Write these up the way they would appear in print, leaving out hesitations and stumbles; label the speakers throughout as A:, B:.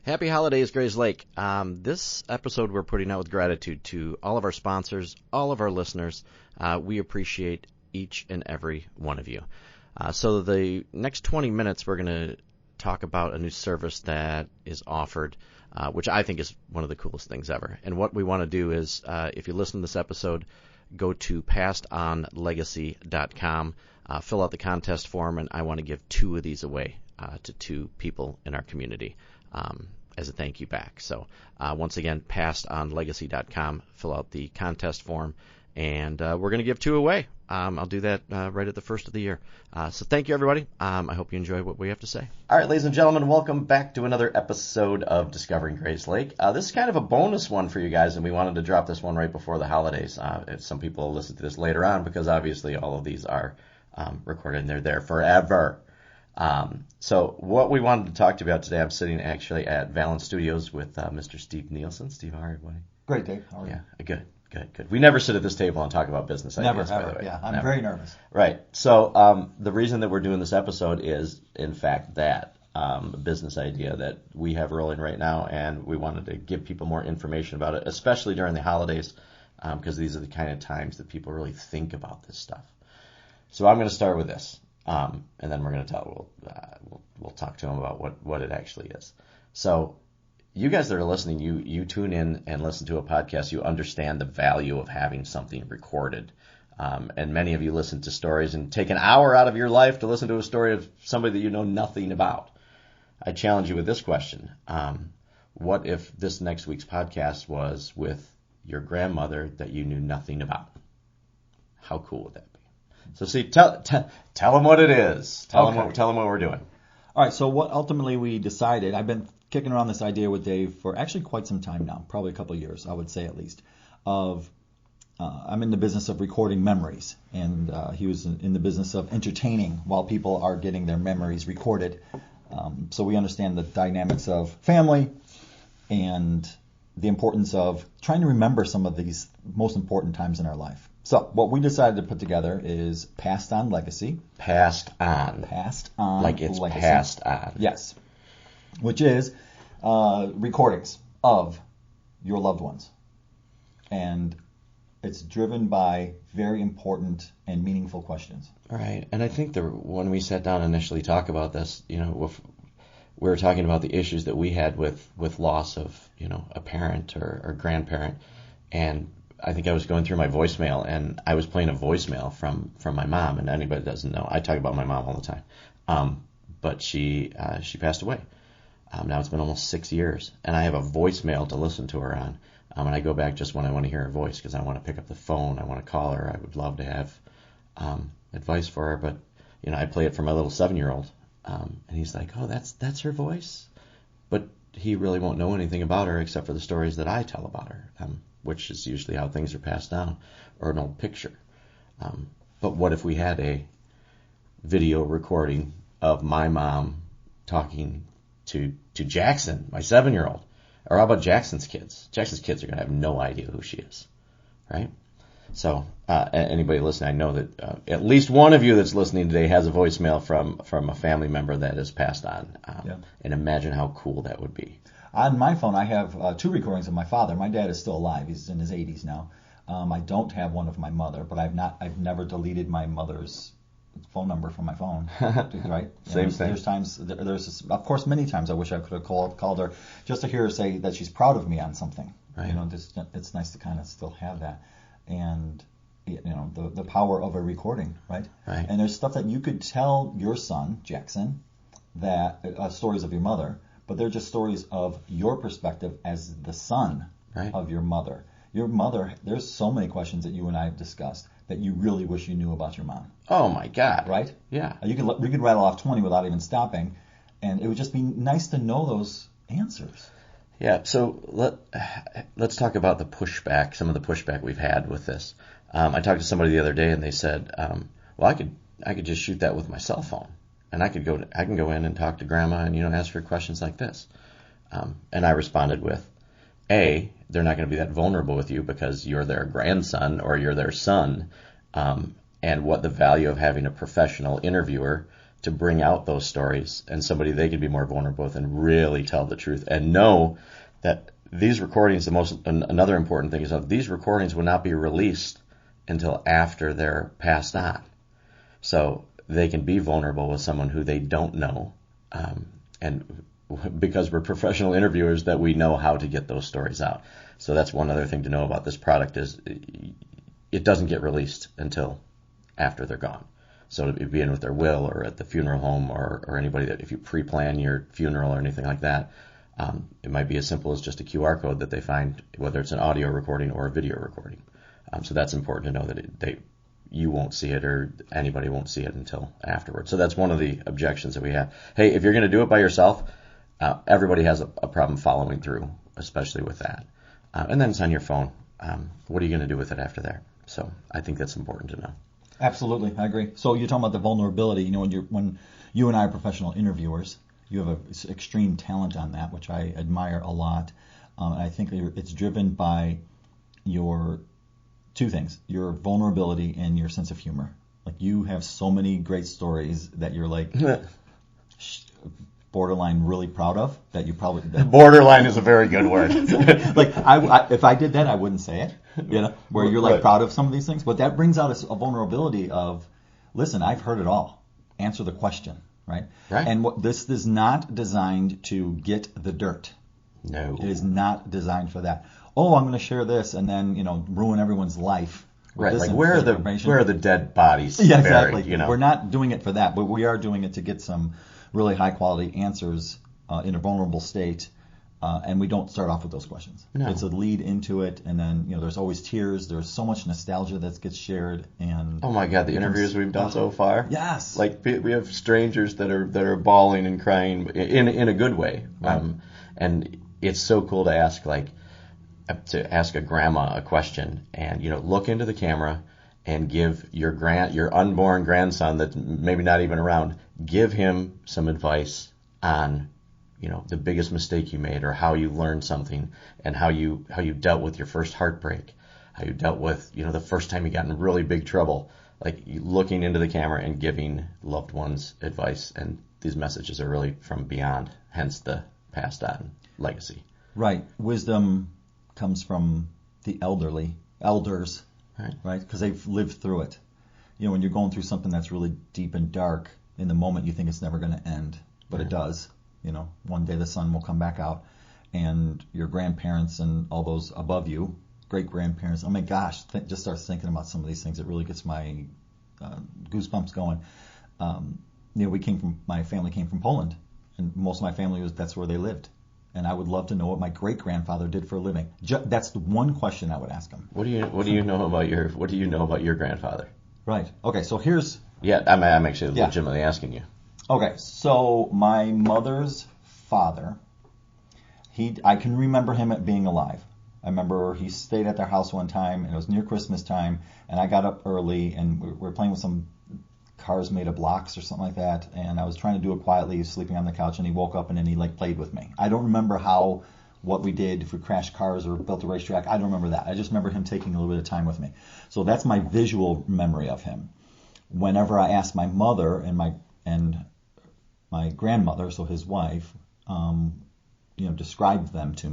A: Happy holidays, Grays Lake. This episode we're putting out with gratitude to all of our sponsors, all of our listeners. We appreciate each and every one of you. So the next 20 minutes we're going to talk about a new service that is offered, which I think is one of the coolest things ever. And what we want to do is, if you listen to this episode, go to passedonlegacy.com, fill out the contest form, and I want to give 2 of these away to 2 people in our community. As a thank you back. So once again, passedonlegacy.com, fill out the contest form, and we're going to give 2 away. I'll do that right at the first of the year. So thank you, everybody. I hope you enjoy what we have to say. All right, ladies and gentlemen, welcome back to another episode of Discovering Grays Lake. This is kind of a bonus one for you guys, and we wanted to drop this one right before the holidays. Some people will listen to this later on because obviously all of these are recorded and they're there forever. So what we wanted to talk to you about today, I'm sitting actually at Valence Studios with Mr. Steve Nielsen. Steve, how are you, buddy?
B: Great, Dave. How are you?
A: Yeah, good. We never sit at this table and talk about business ideas,
B: never,
A: by the way.
B: Yeah, I'm very nervous.
A: Right. So the reason that we're doing this episode is, in fact, that a business idea that we have rolling right now, and we wanted to give people more information about it, especially during the holidays, because these are the kind of times that people really think about this stuff. So I'm going to start with this. And then we're going to we'll talk to them about what it actually is. So you guys that are listening, you tune in and listen to a podcast, you understand the value of having something recorded. And many of you listen to stories and take an hour out of your life to listen to a story of somebody that you know nothing about. I challenge you with this question. What if this next week's podcast was with your grandmother that you knew nothing about? How cool would that be? So see, tell them what it is. Tell them what we're doing.
B: All right. So what ultimately we decided, I've been kicking around this idea with Dave for actually quite some time now, probably a couple of years, I would say at least. I'm in the business of recording memories, and he was in the business of entertaining while people are getting their memories recorded. So we understand the dynamics of family and the importance of trying to remember some of these most important times in our life. So what we decided to put together is Passed On Legacy.
A: Passed on.
B: Passed On
A: like it's
B: Legacy.
A: Passed on.
B: Yes. Which is recordings of your loved ones. And it's driven by very important and meaningful questions.
A: Right. And I think when we sat down initially to talk about this, we were talking about the issues that we had with loss of, a parent or grandparent. And I think I was going through my voicemail, and I was playing a voicemail from my mom. And anybody that doesn't know, I talk about my mom all the time. But she passed away. Now it's been almost 6 years, and I have a voicemail to listen to her on. And I go back just when I want to hear her voice because I want to pick up the phone. I want to call her. I would love to have advice for her, but I play it for my little 7-year-old, and he's like, "Oh, that's her voice," but he really won't know anything about her except for the stories that I tell about her. Which is usually how things are passed down, or an old picture. But what if we had a video recording of my mom talking to Jackson, my 7-year-old? Or how about Jackson's kids? Jackson's kids are going to have no idea who she is, right? So anybody listening, I know that at least one of you that's listening today has a voicemail from a family member that is passed on. And imagine how cool that would be.
B: On my phone, I have 2 recordings of my father. My dad is still alive. He's in his 80s now. I don't have one of my mother, but I've never deleted my mother's phone number from my phone. Right?
A: Same thing.
B: There's times, of course, many times I wish I could have called her just to hear her say that she's proud of me on something.
A: Right.
B: It's nice to kind of still have that, and the power of a recording, right?
A: Right.
B: And there's stuff that you could tell your son Jackson, that stories of your mother. But they're just stories of your perspective as the son of your mother. Your mother, there's so many questions that you and I have discussed that you really wish you knew about your mom.
A: Oh, my God.
B: Right?
A: Yeah.
B: We could rattle off 20 without even stopping, and it would just be nice to know those answers.
A: Yeah, so let's talk about some of the pushback we've had with this. I talked to somebody the other day, and they said, well, I could just shoot that with my cell phone. And I can go in and talk to Grandma and ask her questions like this. And I responded with, A, they're not going to be that vulnerable with you because you're their grandson or you're their son. And what the value of having a professional interviewer to bring out those stories and somebody they could be more vulnerable with and really tell the truth and know that these recordings, another important thing is that these recordings will not be released until after they're passed on. So they can be vulnerable with someone who they don't know. And because we're professional interviewers, that we know how to get those stories out. So that's one other thing to know about this product is it doesn't get released until after they're gone. So it'd be in with their will or at the funeral home or anybody that if you pre-plan your funeral or anything like that, it might be as simple as just a QR code that they find, whether it's an audio recording or a video recording. So that's important to know that you won't see it or anybody won't see it until afterwards. So that's one of the objections that we have. Hey, if you're going to do it by yourself, everybody has a problem following through, especially with that. And then it's on your phone. What are you going to do with it after that? So I think that's important to know.
B: Absolutely, I agree. So you're talking about the vulnerability. When you and I are professional interviewers, you have an extreme talent on that, which I admire a lot. I think it's driven by your two things: your vulnerability and your sense of humor. Like you have so many great stories that you're like borderline really proud of that you probably
A: borderline is a very good word.
B: Like if I did that, I wouldn't say it. Where you're like proud of some of these things, but that brings out a vulnerability of, listen, I've heard it all. Answer the question, right?
A: Right.
B: And this is not designed to get the dirt.
A: No,
B: it is not designed for that. Oh, I'm going to share this and then ruin everyone's life.
A: Right. Like where are the dead bodies?
B: Yeah, exactly.
A: Buried,
B: We're not doing it for that, but we are doing it to get some really high quality answers in a vulnerable state. And we don't start off with those questions.
A: No.
B: It's a lead into it, and then there's always tears. There's so much nostalgia that gets shared, and
A: oh my God, the interviews we've done so far.
B: Yes,
A: like we have strangers that are bawling and crying in a good way.
B: Right.
A: And it's so cool to ask a grandma a question and look into the camera and give your unborn grandson that's maybe not even around, give him some advice on the biggest mistake you made or how you learned something and how you dealt with your first heartbreak, how you dealt with the first time you got in really big trouble, like looking into the camera and giving loved ones advice. And these messages are really from beyond, hence the passed on legacy.
B: Right. Wisdom comes from the elders, right? Because they've lived through it. When you're going through something that's really deep and dark, in the moment you think it's never going to end, but it does. One day the sun will come back out, and your grandparents and all those above you, great grandparents. Oh my gosh, just start thinking about some of these things. It really gets my goosebumps going. My family came from Poland, and most of my family that's where they lived. And I would love to know what my great grandfather did for a living. That's the one question I would ask him.
A: What do you know about your grandfather?
B: Right. Okay. So here's.
A: Yeah, I'm actually legitimately asking you.
B: Okay, so my mother's father, I can remember him being alive. I remember he stayed at their house one time, and it was near Christmas time, and I got up early, and we were playing with some cars made of blocks or something like that, and I was trying to do it quietly, sleeping on the couch, and he woke up, and then he played with me. I don't remember what we did, if we crashed cars or built a racetrack. I don't remember that. I just remember him taking a little bit of time with me. So that's my visual memory of him. Whenever I asked my mother and my grandmother, so his wife, describe him to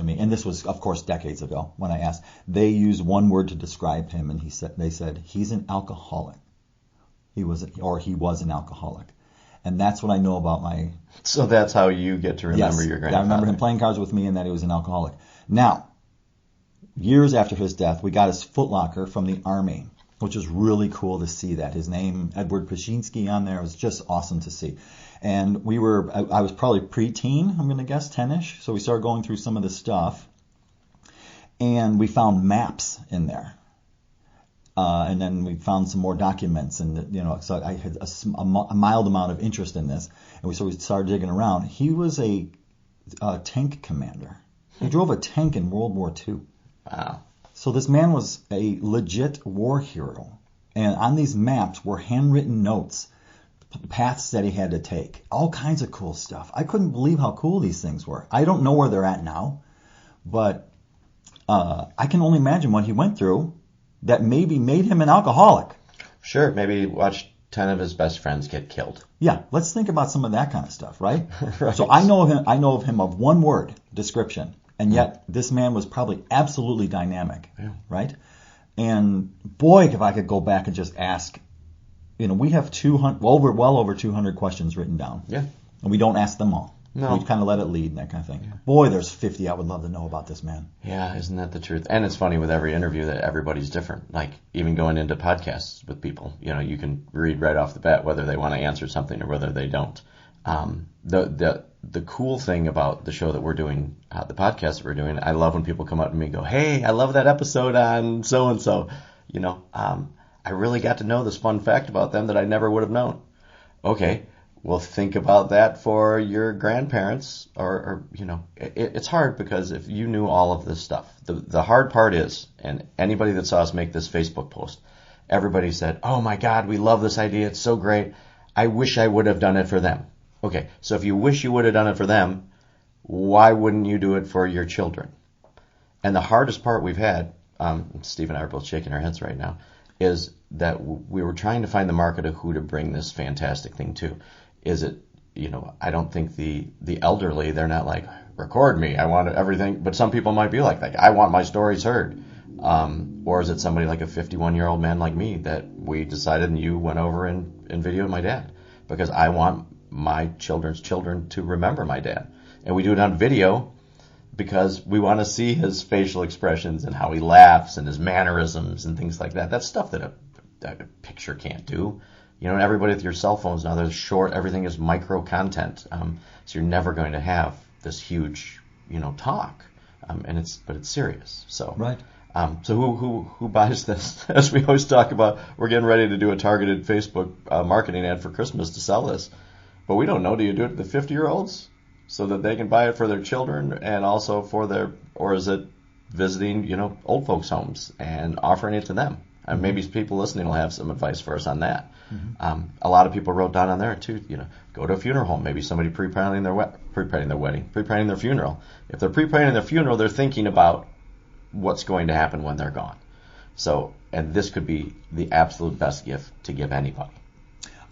B: me, and this was, of course, decades ago when I asked. They used one word to describe him, and they said he's an alcoholic. He was an alcoholic, and that's what I know about my.
A: So that's how you get to remember your grandfather.
B: I remember him playing cards with me, and that he was an alcoholic. Now, years after his death, we got his footlocker from the Army, which was really cool to see that. His name, Edward Paszynski, on there. It was just awesome to see. And I was probably preteen, I'm going to guess, 10-ish. So we started going through some of this stuff. And we found maps in there. And then we found some more documents. And, so I had a mild amount of interest in this. And we started digging around. He was a tank commander. He drove a tank in World War II.
A: Wow.
B: So this man was a legit war hero. And on these maps were handwritten notes, paths that he had to take, all kinds of cool stuff. I couldn't believe how cool these things were. I don't know where they're at now, but I can only imagine what he went through that maybe made him an alcoholic.
A: Sure, maybe he watched 10 of his best friends get killed.
B: Yeah, let's think about some of that kind of stuff, right?
A: Right.
B: So I know of him of one word description, and yet this man was probably absolutely dynamic, right? And boy, if I could go back and just ask, we have well over 200 questions written down.
A: Yeah.
B: And we don't ask them all.
A: No.
B: We kind of let it lead and that kind of thing. Boy, there's 50 I would love to know about this man.
A: Yeah, isn't that the truth? And it's funny with every interview that everybody's different. Like even going into podcasts with people, you can read right off the bat whether they want to answer something or whether they don't. The cool thing about the show that we're doing, the podcast that we're doing, I love when people come up to me and go, "Hey, I love that episode on so and so." I really got to know this fun fact about them that I never would have known. Okay. Well, think about that for your grandparents, or it's hard because if you knew all of this stuff, the hard part is, and anybody that saw us make this Facebook post, everybody said, "Oh my God, we love this idea. It's so great. I wish I would have done it for them." Okay, so if you wish you would have done it for them, why wouldn't you do it for your children? And the hardest part we've had, Steve and I are both shaking our heads right now, is that we were trying to find the market of who to bring this fantastic thing to. Is it, I don't think the elderly, they're not like, record me, I want everything, but some people might be like that. I want my stories heard. Or is it somebody like a 51-year-old man like me that we decided and you went over and videoed my dad? Because I want my children's children to remember my dad. And we do it on video because we want to see his facial expressions and how he laughs and his mannerisms and things like that. That's stuff that a picture can't do. And everybody with your cell phones now, they're short. Everything is micro content. So you're never going to have this huge, talk. But it's serious. So
B: right.
A: So who buys this? As we always talk about, we're getting ready to do a targeted Facebook marketing ad for Christmas to sell this. But we don't know. Do you do it to the 50-year-olds so that they can buy it for their children and also or is it visiting, old folks' homes and offering it to them? And maybe people listening will have some advice for us on that. Mm-hmm. A lot of people wrote down on there too, go to a funeral home. Maybe somebody pre-planning their wedding, pre-planning their funeral. If they're pre-planning their funeral, they're thinking about what's going to happen when they're gone. So, and this could be the absolute best gift to give anybody.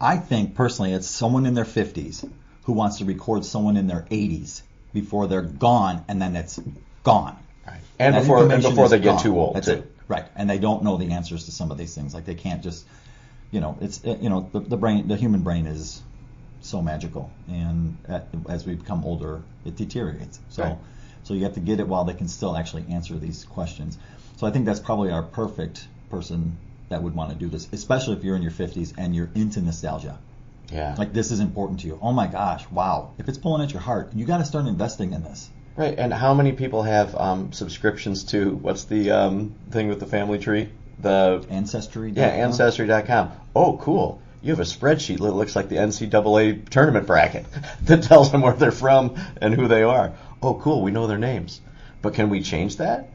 B: I think personally it's someone in their 50s who wants to record someone in their 80s before they're gone, and then it's gone.
A: Right. And before they get too old too.
B: Right. And they don't know the answers to some of these things. Like they can't just, the human brain is so magical, and as we become older, it deteriorates. So,
A: right.
B: So you have to get it while they can still actually answer these questions. So I think that's probably our perfect person that would want to do this, especially if you're in your 50s and you're into nostalgia.
A: Yeah.
B: Like this is important to you. Oh my gosh, wow. If it's pulling at your heart, you got to start investing in this.
A: Right. And how many people have subscriptions to, what's the thing with the family tree? The
B: Ancestry.com.
A: Yeah, Ancestry.com. Oh, cool. You have a spreadsheet that looks like the NCAA tournament bracket that tells them where they're from and who they are. Oh, cool. We know their names. But can we change that?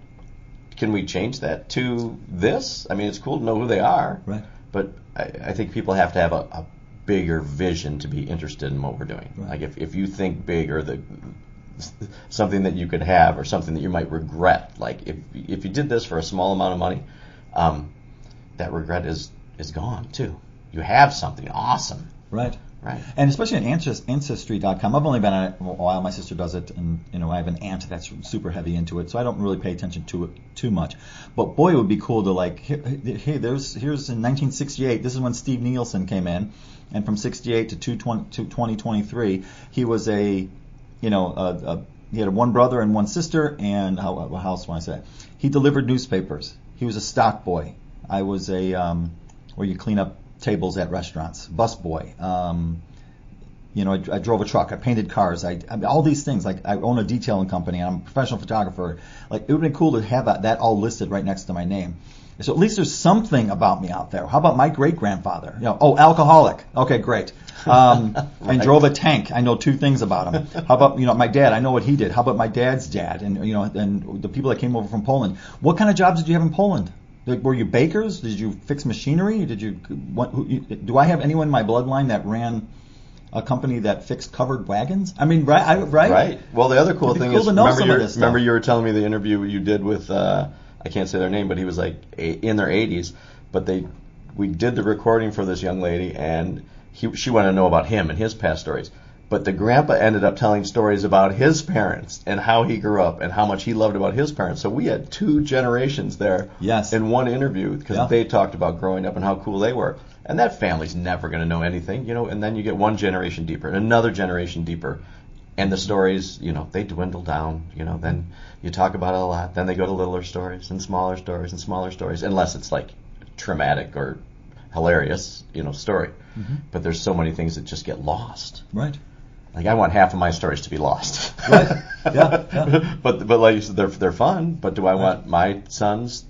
A: Can we change that to this? I mean, it's cool to know who they are.
B: Right.
A: But I think people have to have a bigger vision to be interested in what we're doing.
B: Right.
A: Like if you think big, or something that you could have or something that you might regret. Like if you did this for a small amount of money, that regret is gone too. You have something awesome.
B: Right.
A: Right.
B: And especially on Ancestry.com, I've only been on it a while. My sister does it, and I have an aunt that's super heavy into it, so I don't really pay attention to it too much. But boy, it would be cool to like, hey, here's in 1968. This is when Steve Nielsen came in, and from 68 to 2023, he was he had one brother and one sister, and how else want I say? He delivered newspapers. He was a stock boy. I was a where you clean up tables at restaurants, bus boy. I drove a truck. I painted cars. I mean, all these things. Like I own a detailing company. I'm a professional photographer. Like it would be cool to have that all listed right next to my name. So at least there's something about me out there. How about my great grandfather? Alcoholic. Okay, great. Right. And drove a tank. I know 2 things about him. How about my dad? I know what he did. How about my dad's dad? And and the people that came over from Poland. What kind of jobs did you have in Poland? Were you bakers? Did you fix machinery? Do I have anyone in my bloodline that ran a company that fixed covered wagons? I mean, right?
A: Right. Well, the other cool thing is, remember you were telling me the interview you did with, I can't say their name, but he was like in their 80s, but they we did the recording for this young lady, and she wanted to know about him and his past stories. But the grandpa ended up telling stories about his parents and how he grew up and how much he loved about his parents. So we had 2 generations there in one interview because they talked about growing up and how cool they were. And that family's never going to know anything, and then you get one generation deeper and another generation deeper. And the stories, they dwindle down, then you talk about it a lot. Then they go to littler stories and smaller stories, unless it's like traumatic or hilarious, story. Mm-hmm. But there's so many things that just get lost.
B: Right.
A: Like I want half of my stories to be lost.
B: Right. Yeah.
A: But like you said, they're fun. But do I want my sons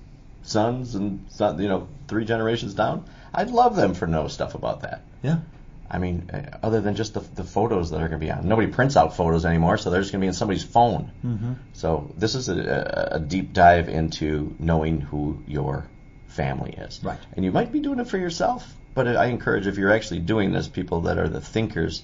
A: and 3 generations down? I'd love them for know stuff about that.
B: Yeah.
A: I mean, other than just the photos that are going to be on. Nobody prints out photos anymore, so they're just going to be in somebody's phone. Mm-hmm. So this is a deep dive into knowing who your family is.
B: Right.
A: And you might be doing it for yourself, but I encourage if you're actually doing this, people that are the thinkers,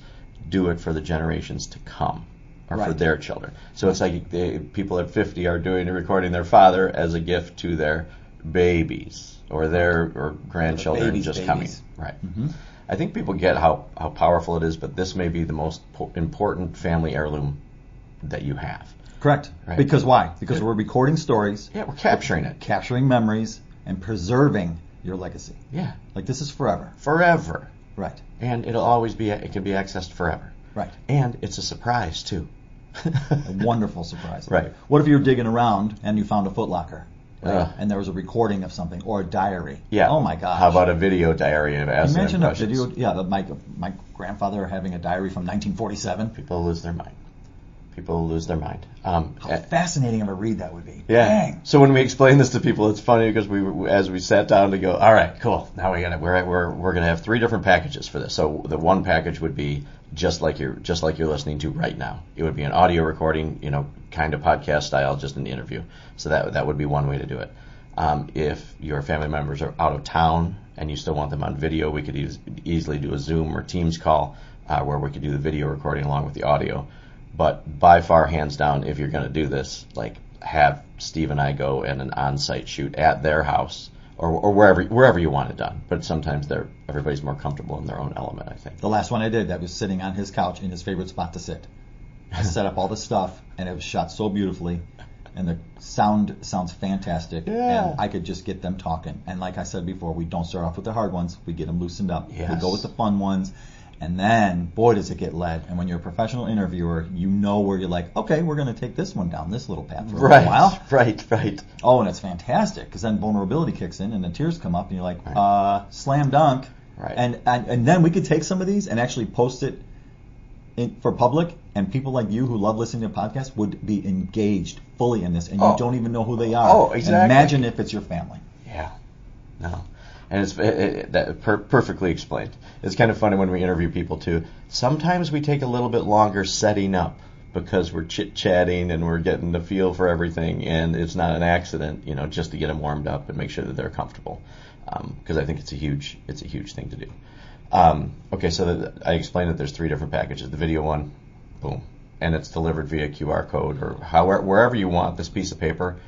A: do it for the generations to come or for their children. So it's like people at 50 are recording their father as a gift to their babies or their grandchildren coming. Right. Mm-hmm. I think people get how powerful it is, but this may be the most important family heirloom that you have.
B: Correct.
A: Right?
B: Because why? Because we're recording stories.
A: Yeah, we're capturing it.
B: Capturing memories and preserving your legacy.
A: Yeah.
B: Like this is forever.
A: Forever.
B: Right.
A: And it'll always it can be accessed forever.
B: Right.
A: And it's a surprise, too.
B: A wonderful surprise.
A: Right.
B: What if you're digging around and you found a Foot Locker? Right? And there was a recording of something or a diary.
A: Yeah.
B: Oh my gosh.
A: How about a video diary of acid
B: imagine
A: impressions?
B: A video. Yeah. My grandfather having a diary from 1947.
A: People lose their mind.
B: How fascinating of a read that would be.
A: Yeah.
B: Dang.
A: So when we explain this to people, it's funny because as we sat down to go, all right, cool. Now we're gonna have 3 different packages for this. So the one package would be just like you're listening to right now. It would be an audio recording, kind of podcast style, just in the interview. So that would be one way to do it. If your family members are out of town and you still want them on video, we could easily do a Zoom or Teams call where we could do the video recording along with the audio. But by far, hands down, if you're going to do this, like have Steve and I go in an on-site shoot at their house or wherever you want it done. But sometimes everybody's more comfortable in their own element, I think.
B: The last one I did, that was sitting on his couch in his favorite spot to sit. I set up all the stuff, and it was shot so beautifully, and the sound sounds fantastic, and I could just get them talking. And like I said before, we don't start off with the hard ones. We get them loosened up.
A: Yes.
B: We go with the fun ones. And then, boy, does it get led. And when you're a professional interviewer, you know where you're like, okay, we're going to take this one down this little path for a little while.
A: Right.
B: Oh, and it's fantastic because then vulnerability kicks in and the tears come up and you're like, slam dunk.
A: Right.
B: And then we could take some of these and actually post it for public, and people like you who love listening to podcasts would be engaged fully in this, and you don't even know who they are.
A: Oh, exactly.
B: And imagine if it's your family.
A: Yeah. No. And it's perfectly explained. It's kind of funny when we interview people too. Sometimes we take a little bit longer setting up because we're chit-chatting and we're getting the feel for everything, and it's not an accident, just to get them warmed up and make sure that they're comfortable. Because I think it's a huge thing to do. Okay, so I explained that there's 3 different packages. The video one, boom, and it's delivered via QR code or wherever you want this piece of paper.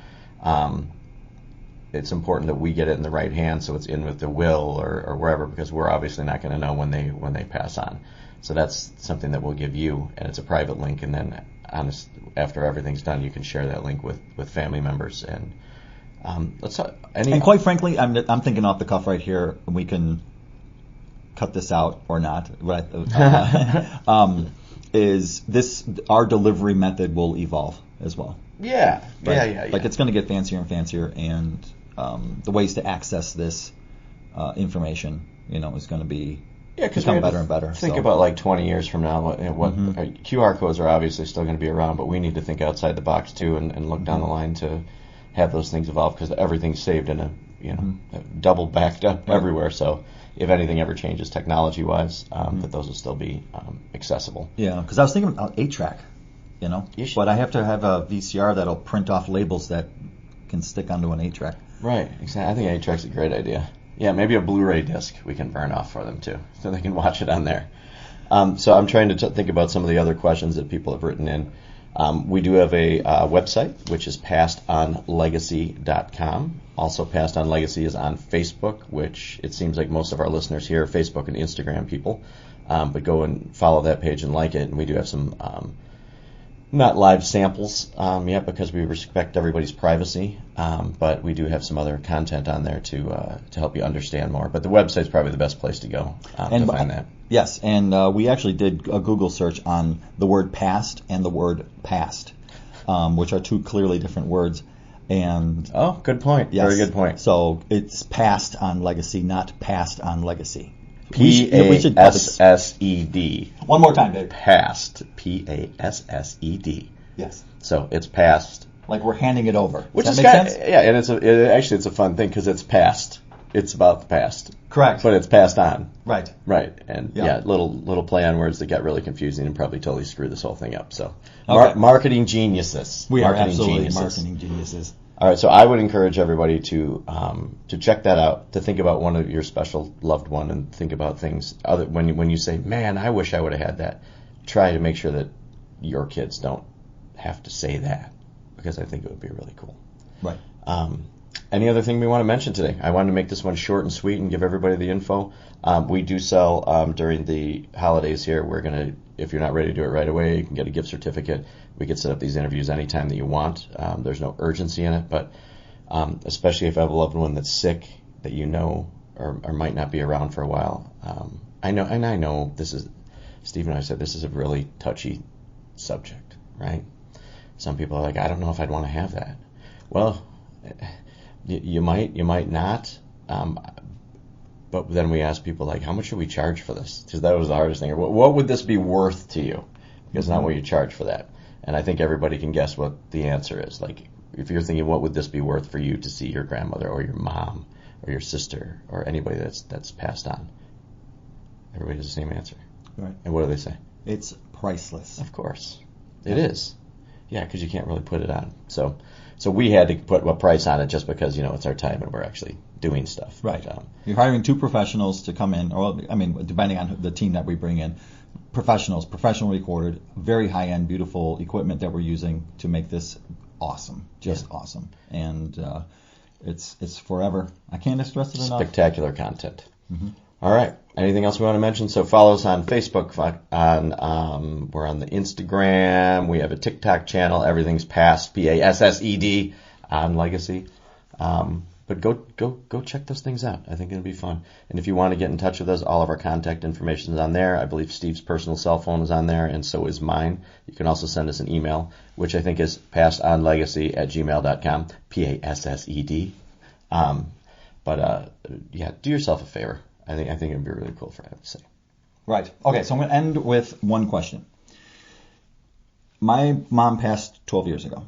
A: It's important that we get it in the right hand, so it's in with the will or wherever, because we're obviously not going to know when they pass on. So that's something that we'll give you, and it's a private link. And then after everything's done, you can share that link with family members. And
B: and quite frankly, I'm thinking off the cuff right here. We can cut this out or not. Is this our delivery method will evolve as well?
A: Yeah.
B: Right?
A: Yeah.
B: Like it's going to get fancier and fancier, and the ways to access this information, is going to become better and better.
A: Think about like 20 years from now, what QR codes are obviously still going to be around, but we need to think outside the box too, and look down the line to have those things evolve, because everything's saved in a double backed up everywhere. So if anything ever changes technology-wise, that those will still be accessible.
B: Yeah, because I was thinking about 8-track. But I have to have a VCR that'll print off labels that can stick onto an 8-track.
A: Right, exactly. I think 8-track's a great idea. Yeah, maybe a Blu-ray disc we can burn off for them too, so they can watch it on there. So I'm trying to think about some of the other questions that people have written in. We do have a website, which is passedonlegacy.com. Also, Passed On Legacy is on Facebook, which it seems like most of our listeners here are Facebook and Instagram people. But go and follow that page and like it. And we do have some not live samples yet because we respect everybody's privacy. But we do have some other content on there to help you understand more. But the website's probably the best place to go to find that.
B: Yes, and we actually did a Google search on the word past and the word past, which are two clearly different words. And
A: oh, good point.
B: Yes,
A: very good point.
B: So it's Passed On Legacy, not Passed On Legacy.
A: P-A-S-S-E-D.
B: One more time, Dave.
A: Passed. P-A-S-S-E-D.
B: Yes.
A: So it's passed.
B: Like we're handing it over.
A: Which
B: Does
A: is
B: that make sense?
A: Yeah, and it's a fun thing because it's past. It's about the past.
B: Correct.
A: But it's passed on.
B: Right.
A: Right. And little play on words that got really confusing and probably totally screwed this whole thing up. So marketing geniuses.
B: We are absolutely marketing geniuses.
A: All right, so I would encourage everybody to check that out, to think about one of your special loved one, and think about things other when you say, "Man, I wish I would have had that." Try to make sure that your kids don't have to say that, because I think it would be really cool.
B: Right.
A: Any other thing we want to mention today? I wanted to make this one short and sweet and give everybody the info. We do sell during the holidays here. We're gonna, if you're not ready to do it right away, you can get a gift certificate. We can set up these interviews anytime that you want. There's no urgency in it, but especially if you have a loved one that's sick that you know or might not be around for a while. I know this is, Steve and I said this is a really touchy subject, right? Some people are like, I don't know if I'd want to have that. Well, you might not. But then we ask people, like, how much should we charge for this? Because that was the hardest thing. What would this be worth to you? Because not what you charge for that. And I think everybody can guess what the answer is. Like, if you're thinking, what would this be worth for you to see your grandmother or your mom or your sister or anybody that's passed on? Everybody has the same answer.
B: Right.
A: And what do they say?
B: It's priceless.
A: Of course. It is. Yeah, because you can't really put it on. So we had to put a price on it just because, it's our time and we're actually doing stuff.
B: Right. You're hiring two professionals to come in, or depending on the team that we bring in, professionally recorded, very high-end, beautiful equipment that we're using to make this awesome, awesome. And it's forever. I can't stress it enough.
A: Spectacular content.
B: Mm-hmm.
A: All right. Anything else we want to mention? So follow us on Facebook. We're on the Instagram. We have a TikTok channel. Everything's Passed, P-A-S-S-E-D, on Legacy. But go check those things out. I think it'll be fun. And if you want to get in touch with us, all of our contact information is on there. I believe Steve's personal cell phone is on there, and so is mine. You can also send us an email, which I think is passedonlegacy@gmail.com, P-A-S-S-E-D. Do yourself a favor. I think it'd be really cool for him to say.
B: Right. Okay, so I'm going to end with one question. My mom passed 12 years ago,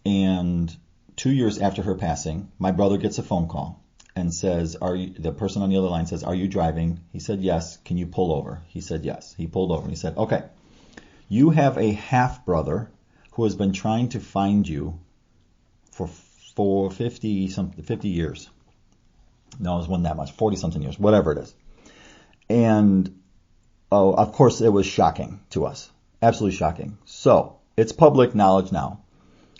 B: and 2 years after her passing, my brother gets a phone call and says, the person on the other line says, "Are you driving?" He said, "Yes. Can you pull over?" He said, "Yes." He pulled over and he said, "Okay, you have a half-brother who has been trying to find you for 50 years. No, it wasn't that much, 40-something years, whatever it is." And, of course, it was shocking to us. Absolutely shocking. So, it's public knowledge now.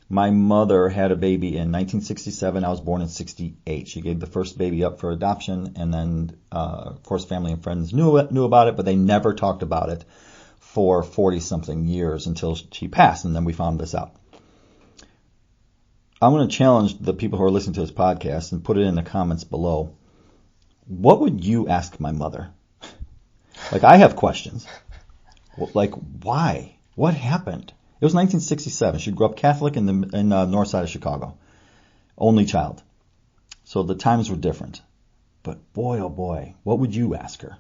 B: My mother had a baby in 1967. I was born in 68. She gave the first baby up for adoption, and then, of course, family and friends knew about it, but they never talked about it for 40-something years until she passed, and then we found this out. I'm going to challenge the people who are listening to this podcast and put it in the comments below. What would you ask my mother? Like, I have questions. Like, why? What happened? It was 1967. She grew up Catholic in the north side of Chicago. Only child. So the times were different. But boy, oh boy, what would you ask her?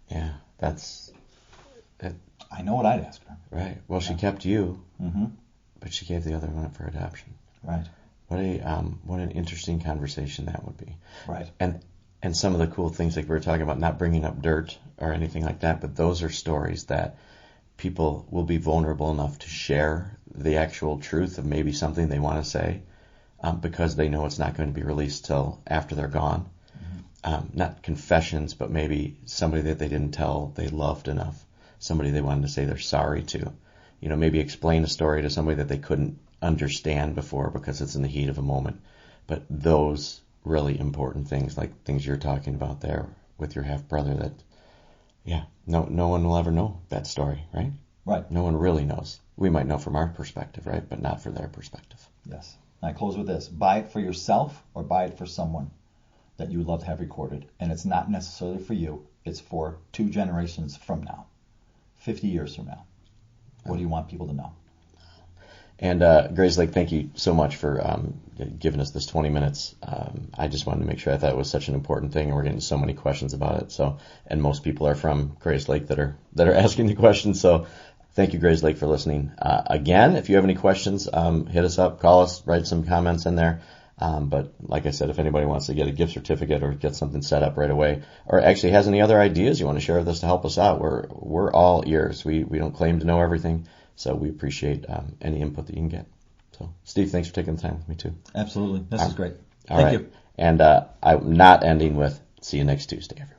A: Yeah,
B: I know what I'd ask her.
A: Right. Well, she kept you,
B: mm-hmm.
A: but she gave the other one up for adoption.
B: Right.
A: What an interesting conversation that would be.
B: Right.
A: And some of the cool things, like we were talking about, not bringing up dirt or anything like that, but those are stories that people will be vulnerable enough to share the actual truth of maybe something they want to say, because they know it's not going to be released till after they're gone. Mm-hmm. Not confessions, but maybe somebody that they didn't tell they loved enough, somebody they wanted to say they're sorry to. maybe explain a story to somebody that they couldn't understand before because it's in the heat of a moment. But those really important things, like things you're talking about there with your half brother, that, no one will ever know that story, right?
B: Right.
A: No one really knows. We might know from our perspective, right? But not for their perspective.
B: Yes. And I close with this. Buy it for yourself or buy it for someone that you would love to have recorded. And it's not necessarily for you. It's for 2 generations from now, 50 years from now. What do you want people to know?
A: And Grayslake, thank you so much for giving us this 20 minutes. I just wanted to make sure. I thought it was such an important thing, and we're getting so many questions about it. So, and most people are from Grayslake that are asking the questions. So, thank you, Grayslake, for listening. Again, if you have any questions, hit us up, call us, write some comments in there. But like I said, if anybody wants to get a gift certificate or get something set up right away, or actually has any other ideas you want to share with us to help us out, we're all ears. We don't claim to know everything. So we appreciate any input that you can get. So, Steve, thanks for taking the time with me, too.
B: Absolutely. This is great.
A: Thank you. And I'm not ending with see you next Tuesday, everyone.